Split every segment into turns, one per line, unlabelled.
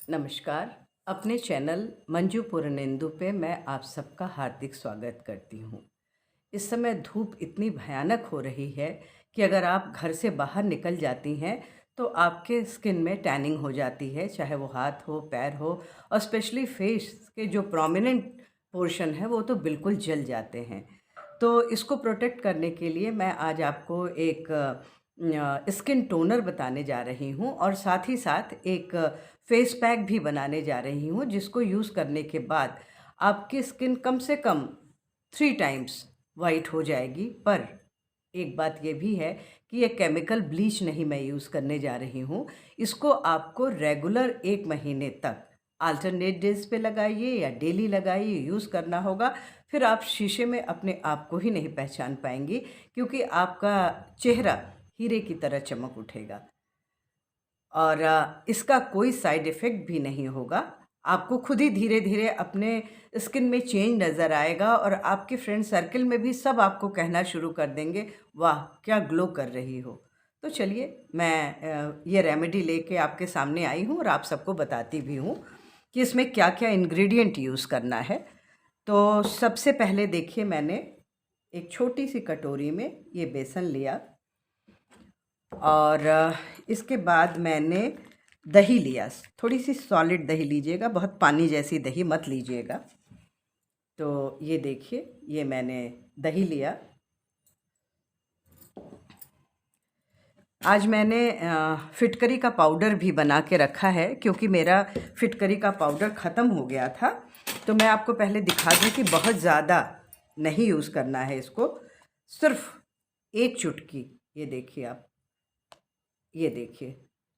नमस्कार। अपने चैनल मंजू पूर्णेंदु पे मैं आप सबका हार्दिक स्वागत करती हूँ। इस समय धूप इतनी भयानक हो रही है कि अगर आप घर से बाहर निकल जाती हैं तो आपके स्किन में टैनिंग हो जाती है, चाहे वो हाथ हो, पैर हो और स्पेशली फेस के जो प्रोमिनेंट पोर्शन है वो तो बिल्कुल जल जाते हैं। तो इसको प्रोटेक्ट करने के लिए मैं आज आपको एक स्किन टोनर बताने जा रही हूँ और साथ ही साथ एक फेस पैक भी बनाने जा रही हूँ, जिसको यूज़ करने के बाद आपकी स्किन कम से कम 3 टाइम्स वाइट हो जाएगी। पर एक बात ये भी है कि ये केमिकल ब्लीच नहीं मैं यूज़ करने जा रही हूँ। इसको आपको रेगुलर 1 महीने तक अल्टरनेट डेज़ पे लगाइए या डेली लगाइए, यूज़ करना होगा। फिर आप शीशे में अपने आप को ही नहीं पहचान पाएँगी, क्योंकि आपका चेहरा हीरे की तरह चमक उठेगा। और इसका कोई साइड इफ़ेक्ट भी नहीं होगा। आपको खुद ही धीरे-धीरे अपने स्किन में चेंज नज़र आएगा और आपके फ्रेंड सर्कल में भी सब आपको कहना शुरू कर देंगे, वाह! क्या ग्लो कर रही हो। तो चलिए मैं ये रेमेडी लेके आपके सामने आई हूँ और आप सबको बताती भी हूँ कि इसमें क्या-क्या इंग्रीडिएंट यूज़ करना है। तो सबसे पहले देखिए, मैंने एक छोटी-सी कटोरी में ये बेसन लिया और इसके बाद मैंने दही लिया। थोड़ी सी सॉलिड दही लीजिएगा, बहुत पानी जैसी दही मत लीजिएगा। तो ये देखिए, ये मैंने दही लिया। आज मैंने फिटकरी का पाउडर भी बना के रखा है, क्योंकि मेरा फिटकरी का पाउडर ख़त्म हो गया था। तो मैं आपको पहले दिखा दूँ कि बहुत ज़्यादा नहीं यूज़ करना है इसको, सिर्फ एक चुटकी। ये देखिए आप, ये देखिए,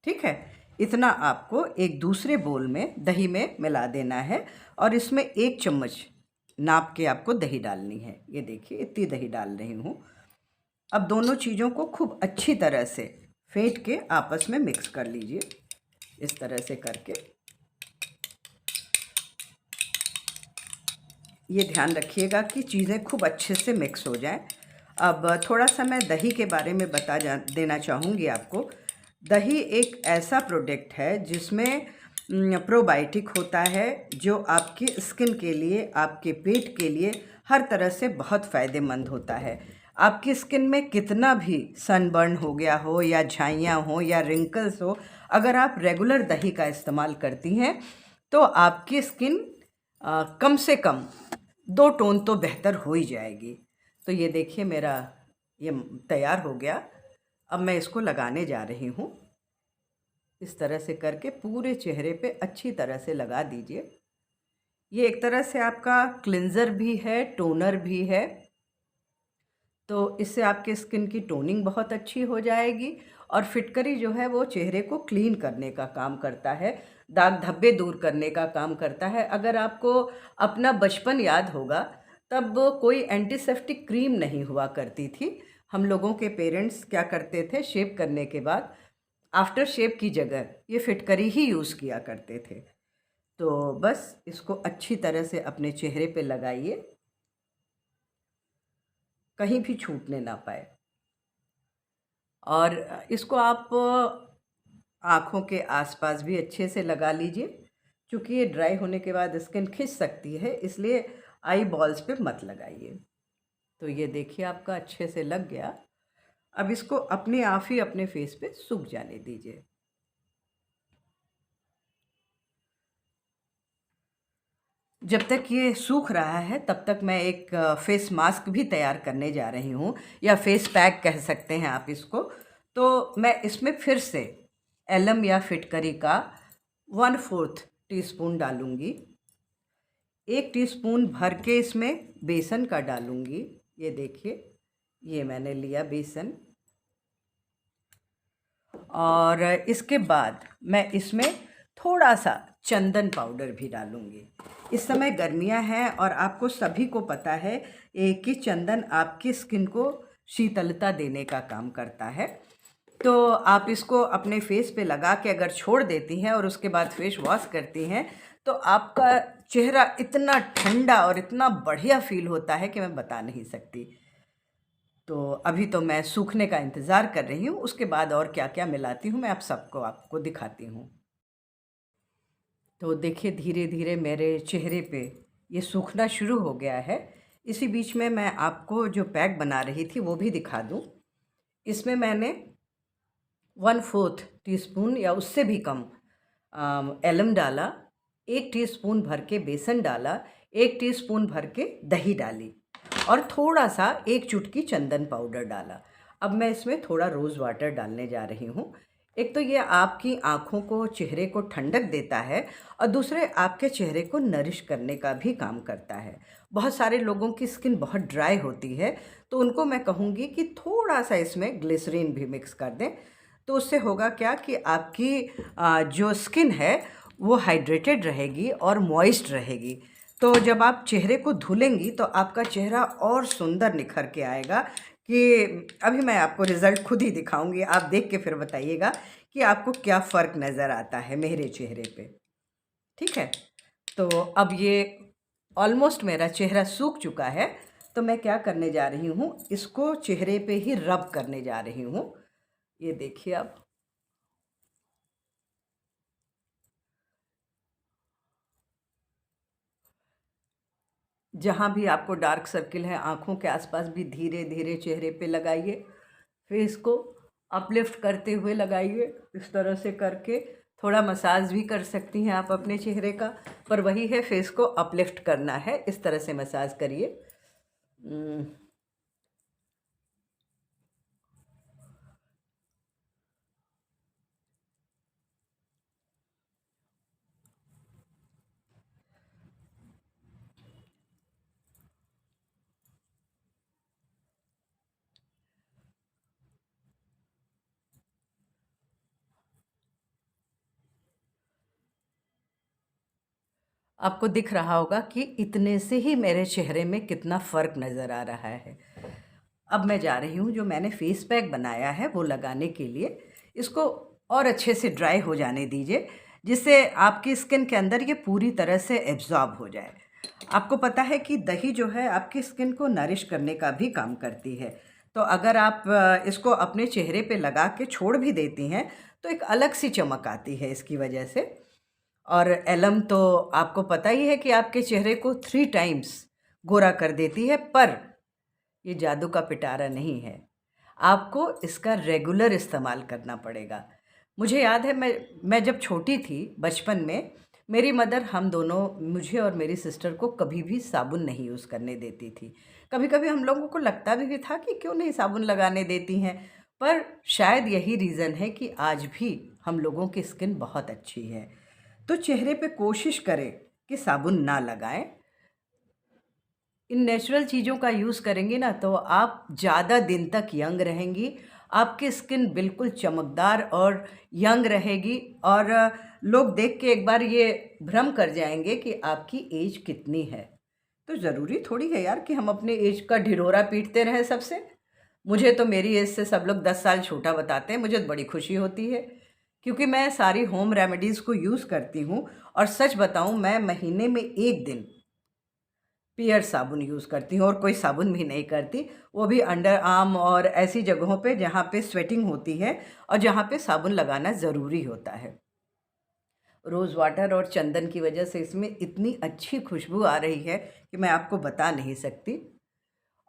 ठीक है। इतना आपको एक दूसरे बोल में दही में मिला देना है और इसमें 1 चम्मच नाप के आपको दही डालनी है। ये देखिए, इतनी दही डाल रही हूँ। अब दोनों चीज़ों को खूब अच्छी तरह से फेंट के आपस में मिक्स कर लीजिए, इस तरह से करके। ये ध्यान रखिएगा कि चीज़ें खूब अच्छे से मिक्स हो जाएं। अब थोड़ा सा मैं दही के बारे में देना चाहूँगी आपको। दही एक ऐसा प्रोडक्ट है जिसमें प्रोबायोटिक होता है, जो आपकी स्किन के लिए, आपके पेट के लिए हर तरह से बहुत फ़ायदेमंद होता है। आपकी स्किन में कितना भी सनबर्न हो गया हो या झाइयाँ हो या रिंकल्स हो, अगर आप रेगुलर दही का इस्तेमाल करती हैं तो आपकी स्किन कम से कम 2 टोन तो बेहतर हो ही जाएगी। तो ये देखिए, मेरा ये तैयार हो गया। अब मैं इसको लगाने जा रही हूँ। इस तरह से करके पूरे चेहरे पे अच्छी तरह से लगा दीजिए। ये एक तरह से आपका क्लिंज़र भी है, टोनर भी है। तो इससे आपके स्किन की टोनिंग बहुत अच्छी हो जाएगी और फिटकरी जो है वो चेहरे को क्लीन करने का काम करता है, दाग धब्बे दूर करने का काम करता है। अगर आपको अपना बचपन याद होगा, तब कोई एंटीसेप्टिक क्रीम नहीं हुआ करती थी। हम लोगों के पेरेंट्स क्या करते थे, शेव करने के बाद आफ्टर शेव की जगह ये फिटकरी ही यूज़ किया करते थे। तो बस इसको अच्छी तरह से अपने चेहरे पे लगाइए, कहीं भी छूटने ना पाए। और इसको आप आँखों के आसपास भी अच्छे से लगा लीजिए, क्योंकि ये ड्राई होने के बाद स्किन खिंच सकती है, इसलिए आई बॉल्स पे मत लगाइए। तो ये देखिए, आपका अच्छे से लग गया। अब इसको अपने आप ही अपने फेस पे सूख जाने दीजिए। जब तक ये सूख रहा है तब तक मैं एक फेस मास्क भी तैयार करने जा रही हूँ, या फेस पैक कह सकते हैं आप इसको। तो मैं इसमें फिर से एलम या फिटकरी का 1/4 टीस्पून डालूँगी। 1 टीस्पून भर के इसमें बेसन का डालूँगी। ये देखिए, ये मैंने लिया बेसन। और इसके बाद मैं इसमें थोड़ा-सा चंदन पाउडर भी डालूँगी। इस समय गर्मियाँ हैं और आपको सभी को पता है कि चंदन आपकी स्किन को शीतलता देने का काम करता है। तो आप इसको अपने फेस पे लगा के अगर छोड़ देती हैं और उसके बाद फेस वॉश करती हैं, तो आपका चेहरा इतना ठंडा और इतना बढ़िया फ़ील होता है कि मैं बता नहीं सकती। तो अभी तो मैं सूखने का इंतज़ार कर रही हूँ, उसके बाद और क्या-क्या मिलाती हूँ मैं आप सबको आपको दिखाती हूँ। तो देखिए धीरे धीरे मेरे चेहरे पे ये सूखना शुरू हो गया है। इसी बीच में मैं आपको जो पैक बना रही थी वो भी दिखा दूँ। इसमें मैंने 1/4 टीस्पून या उससे भी कम एलम डाला, 1 टीस्पून भर के बेसन डाला, 1 टीस्पून भर के दही डाली और थोड़ा-सा 1 चुटकी चंदन पाउडर डाला। अब मैं इसमें थोड़ा रोज़ वाटर डालने जा रही हूँ। एक तो ये आपकी आँखों को, चेहरे को ठंडक देता है और दूसरे आपके चेहरे को नरिश करने का भी काम करता है। बहुत सारे लोगों की स्किन बहुत ड्राई होती है, तो उनको मैं कहूँगी कि थोड़ा-सा इसमें ग्लिसरीन भी मिक्स कर दें। तो उससे होगा क्या कि आपकी जो स्किन है वो हाइड्रेटेड रहेगी और मॉइस्ट रहेगी। तो जब आप चेहरे को धुलेंगी तो आपका चेहरा और सुंदर निखर के आएगा कि अभी मैं आपको रिज़ल्ट खुद ही दिखाऊंगी। आप देख के फिर बताइएगा कि आपको क्या फ़र्क नज़र आता है मेरे चेहरे पे। ठीक है, तो अब ये ऑलमोस्ट मेरा चेहरा सूख चुका है, तो मैं क्या करने जा रही हूँ, इसको चेहरे पे ही रब करने जा रही हूँ। ये देखिए आप, जहाँ भी आपको डार्क सर्किल है आँखों के आसपास भी धीरे धीरे चेहरे पे लगाइए। फेस को अपलिफ्ट करते हुए लगाइए, इस तरह से करके। थोड़ा मसाज भी कर सकती हैं आप अपने चेहरे का, पर वही है, फेस को अपलिफ्ट करना है, इस तरह से मसाज करिए। आपको दिख रहा होगा कि इतने से ही मेरे चेहरे में कितना फ़र्क नज़र आ रहा है। अब मैं जा रही हूँ, जो मैंने फेस पैक बनाया है वो लगाने के लिए। इसको और अच्छे से ड्राई हो जाने दीजिए, जिससे आपकी स्किन के अंदर ये पूरी तरह से एब्ज़ॉर्ब हो जाए। आपको पता है कि दही जो है आपकी स्किन को नरिश करने का भी काम करती है। तो अगर आप इसको अपने चेहरे पे लगा के छोड़ भी देती हैं तो एक अलग सी चमक आती है इसकी वजह से। और एलम तो आपको पता ही है कि आपके चेहरे को 3 टाइम्स गोरा कर देती है, पर ये जादू का पिटारा नहीं है। आपको इसका रेगुलर इस्तेमाल करना पड़ेगा। मुझे याद है, मैं जब छोटी थी बचपन में, मेरी मदर हम दोनों, मुझे और मेरी सिस्टर को, कभी भी साबुन नहीं यूज़ करने देती थी। कभी-कभी हम लोगों को लगता भी था कि क्यों नहीं साबुन लगाने देती हैं, पर शायद यही रीज़न है कि आज भी हम लोगों की स्किन बहुत अच्छी है। तो चेहरे पे कोशिश करें कि साबुन ना लगाएं। इन नेचुरल चीज़ों का यूज़ करेंगे ना तो आप ज़्यादा दिन तक यंग रहेंगी। आपकी स्किन बिल्कुल चमकदार और यंग रहेगी, और लोग देख के एक बार ये भ्रम कर जाएंगे कि आपकी एज कितनी है। तो ज़रूरी थोड़ी है यार कि हम अपने एज का ढिढोरा पीटते रहें सबसे। मुझे तो मेरी एज से सब लोग 10 साल छोटा बताते हैं, मुझे तो बड़ी खुशी होती है, क्योंकि मैं सारी होम रेमेडीज़ को यूज़ करती हूँ। और सच बताऊँ, मैं महीने में 1 दिन पियर साबुन यूज़ करती हूँ और कोई साबुन भी नहीं करती। वो भी अंडर आर्म और ऐसी जगहों पे जहाँ पे स्वेटिंग होती है और जहाँ पे साबुन लगाना ज़रूरी होता है। रोज़ वाटर और चंदन की वजह से इसमें इतनी अच्छी खुशबू आ रही है कि मैं आपको बता नहीं सकती।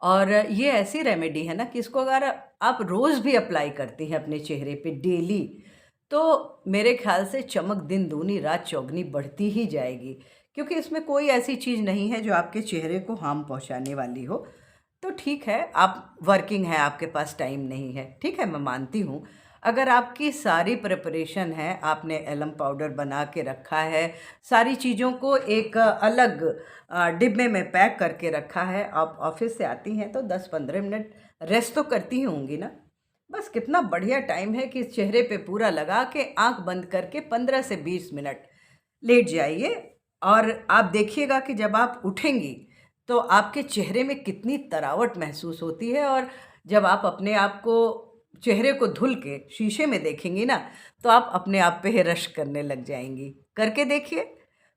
और ये ऐसी रेमेडी है ना कि इसको अगर आप रोज़ भी अप्लाई करती हैं अपने चेहरे पे डेली, तो मेरे ख़्याल से चमक दिन दूनी रात चौगनी बढ़ती ही जाएगी, क्योंकि इसमें कोई ऐसी चीज़ नहीं है जो आपके चेहरे को हार्म पहुँचाने वाली हो। तो ठीक है, आप वर्किंग हैं, आपके पास टाइम नहीं है, ठीक है, मैं मानती हूँ। अगर आपकी सारी प्रिपरेशन है, आपने एलम पाउडर बना के रखा है, सारी चीज़ों को एक अलग डिब्बे में पैक करके रखा है, आप ऑफिस से आती हैं तो 10-15 मिनट रेस्ट तो करती ही होंगी ना। बस कितना बढ़िया टाइम है कि चेहरे पे पूरा लगा के आंख बंद करके 15 से 20 मिनट लेट जाइए, और आप देखिएगा कि जब आप उठेंगी तो आपके चेहरे में कितनी तरावट महसूस होती है। और जब आप अपने आप को, चेहरे को धुल के शीशे में देखेंगी ना, तो आप अपने आप पे ही रश करने लग जाएंगी। करके देखिए,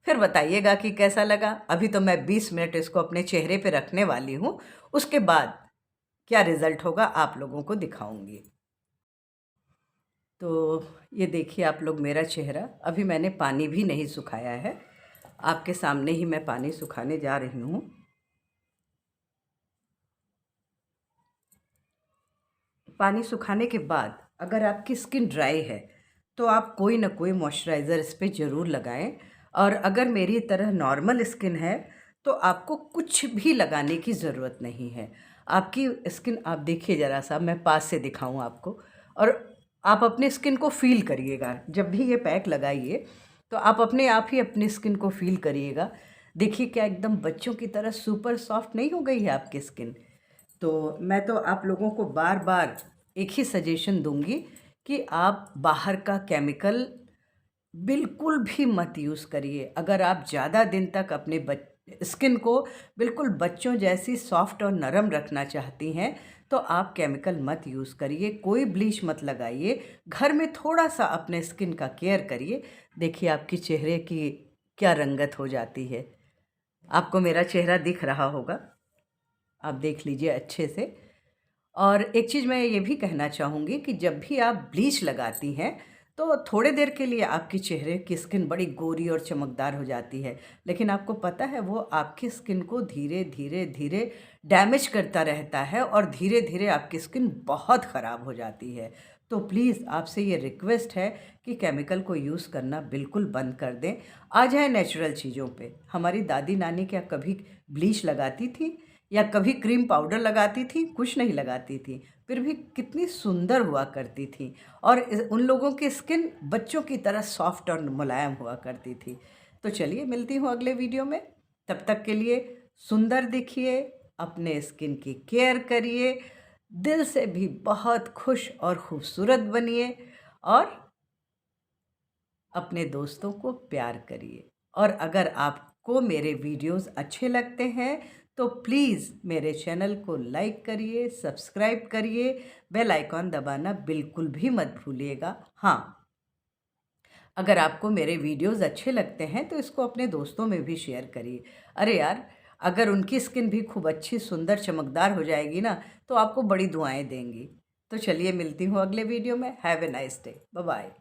फिर बताइएगा कि कैसा लगा। अभी तो मैं 20 मिनट इसको अपने चेहरे पे रखने वाली हूँ, उसके बाद क्या रिज़ल्ट होगा आप लोगों को दिखाऊंगी। तो ये देखिए आप लोग मेरा चेहरा, अभी मैंने पानी भी नहीं सुखाया है, आपके सामने ही मैं पानी सुखाने जा रही हूँ। पानी सुखाने के बाद अगर आपकी स्किन ड्राई है तो आप कोई ना कोई मॉइस्चराइज़र इस पे ज़रूर लगाएं। और अगर मेरी तरह नॉर्मल स्किन है तो आपको कुछ भी लगाने की ज़रूरत नहीं है। आपकी स्किन आप देखिए ज़रा सा, मैं पास से दिखाऊं आपको, और आप अपनी स्किन को फील करिएगा। जब भी ये पैक लगाइए तो आप अपने आप ही अपनी स्किन को फील करिएगा। देखिए क्या एकदम बच्चों की तरह सुपर सॉफ्ट नहीं हो गई है आपकी स्किन। तो मैं तो आप लोगों को बार बार एक ही सजेशन दूंगी कि आप बाहर का केमिकल बिल्कुल भी मत यूज़ करिए। अगर आप ज़्यादा दिन तक अपने स्किन को बिल्कुल बच्चों जैसी सॉफ्ट और नरम रखना चाहती हैं तो आप केमिकल मत यूज़ करिए, कोई ब्लीच मत लगाइए। घर में थोड़ा सा अपने स्किन का केयर करिए। देखिए आपकी चेहरे की क्या रंगत हो जाती है। आपको मेरा चेहरा दिख रहा होगा, आप देख लीजिए अच्छे से। और एक चीज़ मैं ये भी कहना चाहूँगी कि जब भी आप ब्लीच लगाती हैं तो थोड़े देर के लिए आपकी चेहरे की स्किन बड़ी गोरी और चमकदार हो जाती है, लेकिन आपको पता है वो आपकी स्किन को धीरे धीरे धीरे डैमेज करता रहता है और धीरे धीरे आपकी स्किन बहुत ख़राब हो जाती है। तो प्लीज़ आपसे ये रिक्वेस्ट है कि केमिकल को यूज़ करना बिल्कुल बंद कर दें। आ जाए नेचुरल चीज़ों पे। हमारी दादी नानी क्या कभी ब्लीच लगाती थी या कभी क्रीम पाउडर लगाती थी? कुछ नहीं लगाती थी, फिर भी कितनी सुंदर हुआ करती थी। और उन लोगों की स्किन बच्चों की तरह सॉफ्ट और मुलायम हुआ करती थी। तो चलिए मिलती हूँ अगले वीडियो में, तब तक के लिए सुंदर दिखिए, अपने स्किन की केयर करिए, दिल से भी बहुत खुश और खूबसूरत बनिए, और अपने दोस्तों को प्यार करिए। और अगर आपको मेरे वीडियोस अच्छे लगते हैं तो प्लीज़ मेरे चैनल को लाइक करिए, सब्सक्राइब करिए, बेल आइकॉन दबाना बिल्कुल भी मत भूलिएगा। हाँ, अगर आपको मेरे वीडियोस अच्छे लगते हैं तो इसको अपने दोस्तों में भी शेयर करिए। अरे यार, अगर उनकी स्किन भी खूब अच्छी, सुंदर, चमकदार हो जाएगी ना तो आपको बड़ी दुआएं देंगी। तो चलिए मिलती हूँ अगले वीडियो में। Have a nice day. Bye bye.